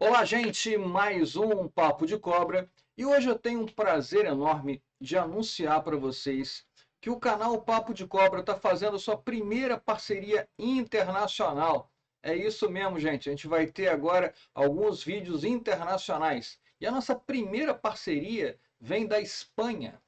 Olá, gente, mais um Papo de Cobra e hoje eu tenho um prazer enorme de anunciar para vocês que o canal Papo de Cobra está fazendo sua primeira parceria internacional. É isso mesmo, gente, a gente vai ter agora alguns vídeos internacionais e a nossa primeira parceria vem da Espanha.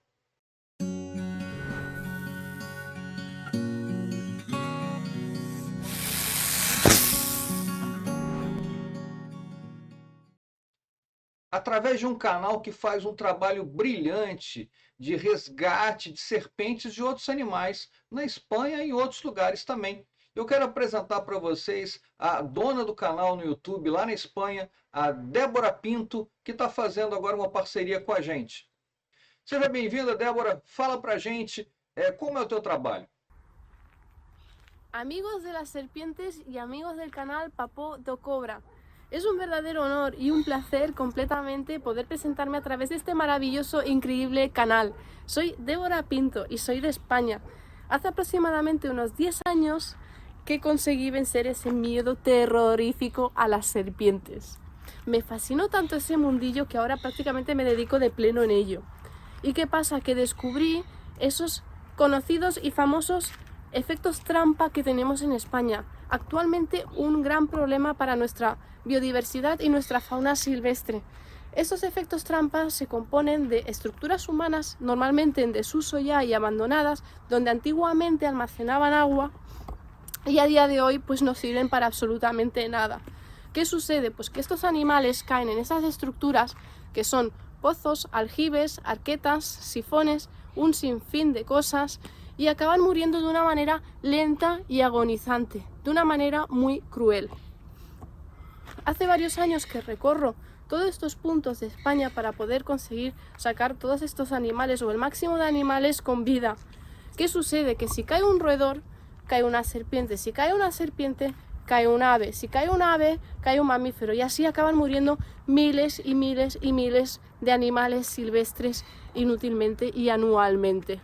Através de um canal que faz um trabalho brilhante de resgate de serpentes e outros animais na Espanha e em outros lugares também. Eu quero apresentar para vocês a dona do canal no YouTube lá na Espanha, a Débora Pinto, que está fazendo agora uma parceria com a gente. Seja bem-vinda, Débora. Fala para a gente como é o teu trabalho. Amigos de las serpientes y amigos del canal Papo do Cobra. Es un verdadero honor y un placer completamente poder presentarme a través de este maravilloso e increíble canal. Soy Débora Pinto y soy de España. Hace aproximadamente unos 10 años que conseguí vencer ese miedo terrorífico a las serpientes. Me fascinó tanto ese mundillo que ahora prácticamente me dedico de pleno en ello. ¿Y qué pasa? Que descubrí esos conocidos y famosos efectos trampa que tenemos en España. Actualmente un gran problema para nuestra biodiversidad y nuestra fauna silvestre. Estos efectos trampa se componen de estructuras humanas normalmente en desuso ya y abandonadas, donde antiguamente almacenaban agua y a día de hoy pues no sirven para absolutamente nada. ¿Qué sucede? Pues que estos animales caen en esas estructuras que son pozos, aljibes, arquetas, sifones, un sinfín de cosas y acaban muriendo de una manera lenta y agonizante, de una manera muy cruel. Hace varios años que recorro todos estos puntos de España para poder conseguir sacar todos estos animales o el máximo de animales con vida. ¿Qué sucede? Que si cae un roedor, cae una serpiente, si cae una serpiente, cae un ave, si cae un ave, cae un mamífero y así acaban muriendo miles y miles y miles de animales silvestres inútilmente y anualmente.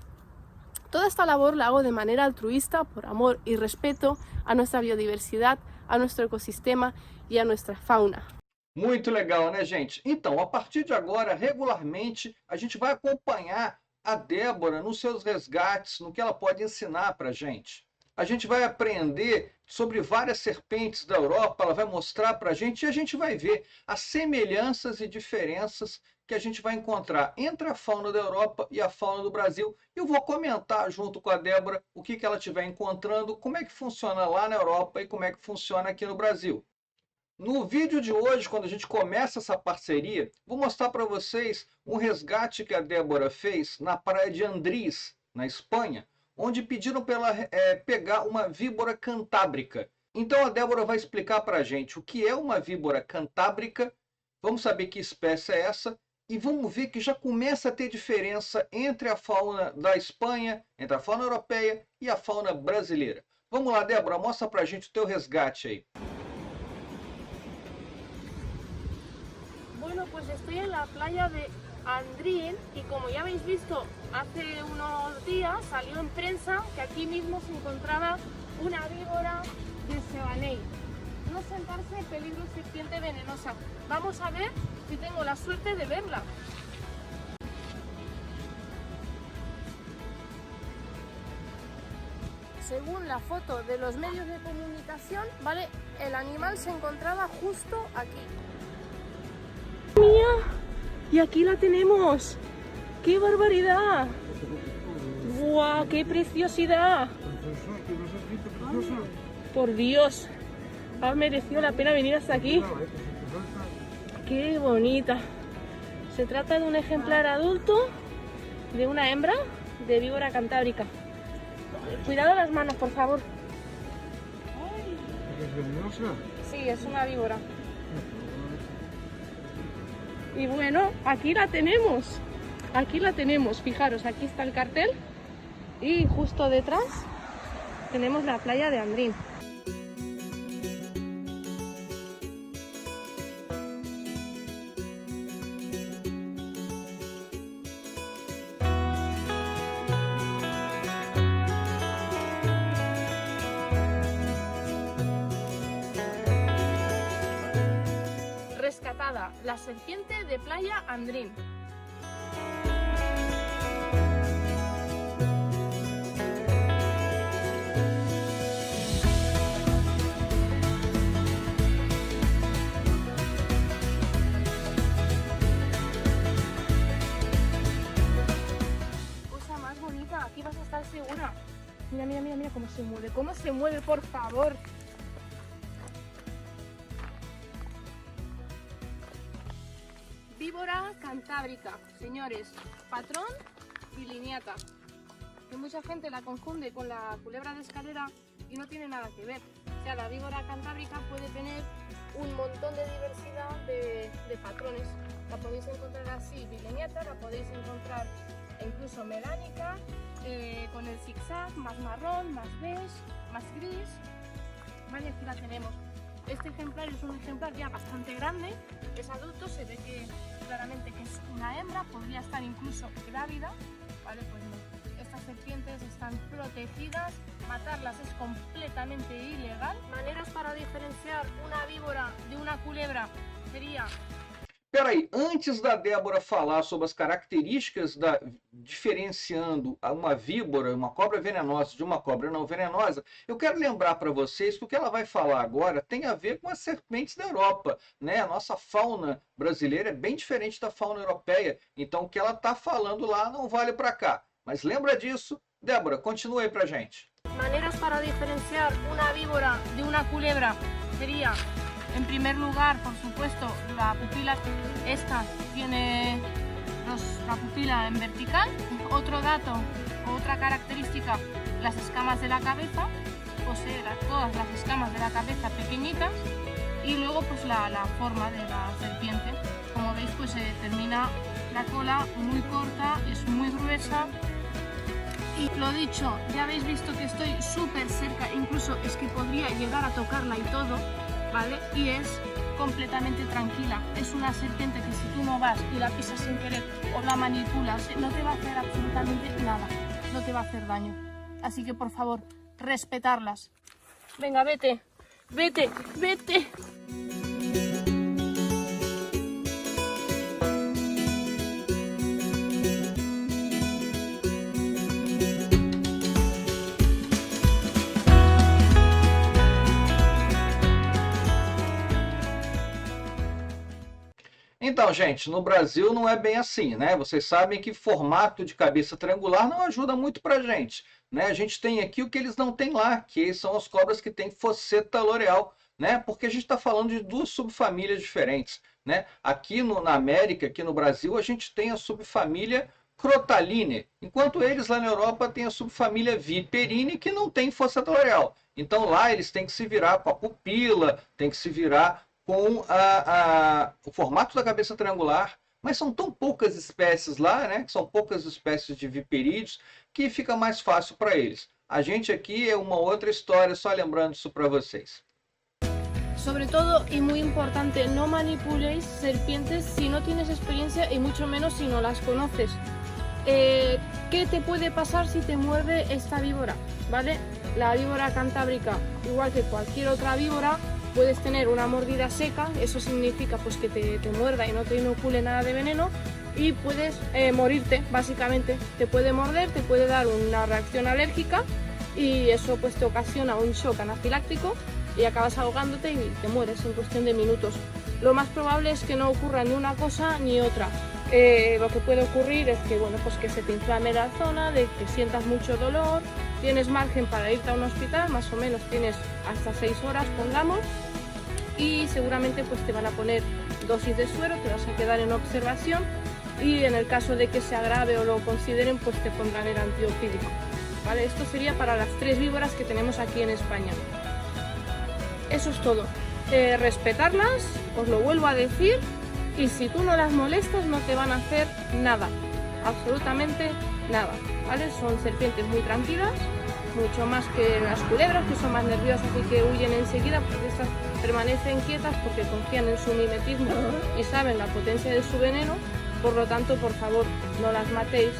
Toda esta labor la hago de manera altruista, por amor y respeto a nuestra biodiversidad, a nuestro ecosistema e a nossa fauna. Muito legal, né, gente? Então, a partir de agora, regularmente, a gente vai acompanhar a Débora nos seus resgates, no que ela pode ensinar para a gente. A gente vai aprender sobre várias serpentes da Europa, ela vai mostrar para a gente e a gente vai ver as semelhanças e diferenças que a gente vai encontrar entre a fauna da Europa e a fauna do Brasil. Eu vou comentar junto com a Débora o que ela estiver encontrando, como é que funciona lá na Europa e como é que funciona aqui no Brasil. No vídeo de hoje, quando a gente começa essa parceria, vou mostrar para vocês um resgate que a Débora fez na praia de Andries, na Espanha, onde pediram para ela pegar uma víbora cantábrica. Então a Débora vai explicar para a gente o que é uma víbora cantábrica, vamos saber que espécie é essa, e vamos ver que já começa a ter diferença entre a fauna da Espanha, entre a fauna europeia e a fauna brasileira. Vamos lá, Débora, mostra para a gente o teu resgate aí. Bueno, pues estoy en la playa de Andrín y como ya habéis visto, hace unos días salió en prensa que aquí mismo se encontraba una víbora de Sebanei. No sentarse, peligro serpiente venenosa. Vamos a ver si tengo la suerte de verla. Según la foto de los medios de comunicación, ¿vale? El animal se encontraba justo aquí. ¡Mía! Y aquí la tenemos. ¡Qué barbaridad! ¡Buah! ¡Qué preciosidad! Por Dios, ha merecido la pena venir hasta aquí. ¡Qué bonita! Se trata de un ejemplar adulto de una hembra de víbora cantábrica. Cuidado las manos, por favor. ¿Es venenosa? Sí, es una víbora. Y bueno, aquí la tenemos. Aquí la tenemos. Fijaros, aquí está el cartel. Y justo detrás tenemos la playa de Andrín. rescatada, la serpiente de Playa Andrín. Cosa más bonita, aquí vas a estar segura. Mira, mira, mira, mira cómo se mueve, por favor. Víbora cantábrica, señores, patrón bilineata, que mucha gente la confunde con la culebra de escalera y no tiene nada que ver. O sea, la víbora cantábrica puede tener un montón de diversidad de patrones. La podéis encontrar así bilineata, la podéis encontrar incluso melánica, con el zigzag, más marrón, más beige, más gris. Vale, aquí la tenemos. Este ejemplar es un ejemplar ya bastante grande, es adulto, se ve que claramente que es una hembra, podría estar incluso grávida, ¿vale? Pues no. Estas serpientes están protegidas, matarlas es completamente ilegal. Maneras para diferenciar una víbora de una culebra sería... Peraí, antes da Débora falar sobre as características diferenciando uma víbora, uma cobra venenosa de uma cobra não venenosa, eu quero lembrar para vocês que o que ela vai falar agora tem a ver com as serpentes da Europa, né? A nossa fauna brasileira é bem diferente da fauna europeia, então o que ela está falando lá não vale para cá. Mas lembra disso? Débora, continua aí pra gente. Maneras para diferenciar una víbora de una culebra sería... En primer lugar, por supuesto, la pupila, esta tiene la pupila en vertical. Otro dato, otra característica, las escamas de la cabeza, posee todas las escamas de la cabeza pequeñitas y luego pues la forma de la serpiente. Como veis, pues termina la cola muy corta, es muy gruesa. Y lo dicho, ya habéis visto que estoy súper cerca, incluso es que podría llegar a tocarla y todo. ¿Vale? Y es completamente tranquila. Es una serpiente que si tú no vas y la pisas sin querer o la manipulas, no te va a hacer absolutamente nada. No te va a hacer daño. Así que por favor, respetarlas. Venga, vete, vete, vete. Então, gente, no Brasil não é bem assim, né? Vocês sabem que formato de cabeça triangular não ajuda muito pra gente, né? A gente tem aqui o que eles não têm lá, que são as cobras que têm fosseta loreal, né? Porque a gente está falando de duas subfamílias diferentes, né? Aqui na América, aqui no Brasil, a gente tem a subfamília Crotaline, enquanto eles lá na Europa têm a subfamília Viperine, que não tem fosseta loreal. Então lá eles têm que se virar com a pupila, tem que se virar com o formato da cabeça triangular, mas são tão poucas espécies lá, né? São poucas espécies de viperídeos, que fica mais fácil para eles. A gente aqui é uma outra história, só lembrando isso para vocês. Sobre todo, y muy importante, no manipuléis serpientes si no tienes experiencia y mucho menos si no las conoces. ¿Qué te puede pasar si te muerde esta víbora? ¿Vale? La víbora cantábrica, igual que cualquier otra víbora, puedes tener una mordida seca, eso significa pues que te muerda y no te inocule nada de veneno, y puedes morirte, básicamente. Te puede morder, te puede dar una reacción alérgica y eso pues te ocasiona un shock anafiláctico y acabas ahogándote y te mueres en cuestión de minutos. Lo más probable es que no ocurra ni una cosa ni otra. Lo que puede ocurrir es que, bueno, pues que se te inflame la zona, de que sientas mucho dolor, tienes margen para irte a un hospital, más o menos tienes hasta 6 horas, pongamos, y seguramente pues te van a poner dosis de suero, te vas a quedar en observación y en el caso de que se agrave o lo consideren, pues te pondrán el antiofídico. ¿Vale? Esto sería para las 3 víboras que tenemos aquí en España. Eso es todo. Respetarlas, os lo vuelvo a decir, y si tú no las molestas no te van a hacer nada, absolutamente nada, ¿vale? Son serpientes muy tranquilas, mucho más que las culebras, que son más nerviosas y que huyen enseguida, porque estas permanecen quietas porque confían en su mimetismo y saben la potencia de su veneno. Por lo tanto, por favor, no las matéis.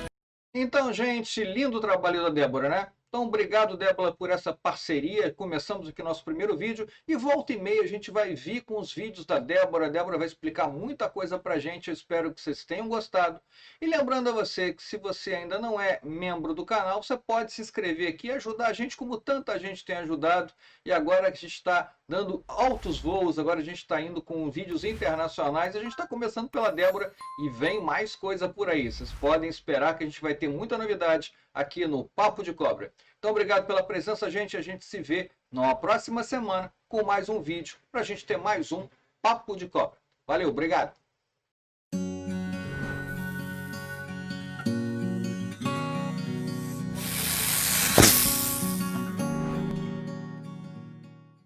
Então, gente, lindo o trabalho da Débora, né? Então, obrigado, Débora, por essa parceria. Começamos aqui nosso primeiro vídeo e volta e meia a gente vai vir com os vídeos da Débora. A Débora vai explicar muita coisa pra gente. Eu espero que vocês tenham gostado. E lembrando a você que se você ainda não é membro do canal, você pode se inscrever aqui e ajudar a gente como tanta gente tem ajudado. E agora que a gente está dando altos voos, agora a gente está indo com vídeos internacionais. A gente está começando pela Débora e vem mais coisa por aí. Vocês podem esperar que a gente vai ter muita novidade aqui no Papo de Cobra. Então, obrigado pela presença, gente. A gente se vê na próxima semana com mais um vídeo para a gente ter mais um Papo de Cobra. Valeu, obrigado.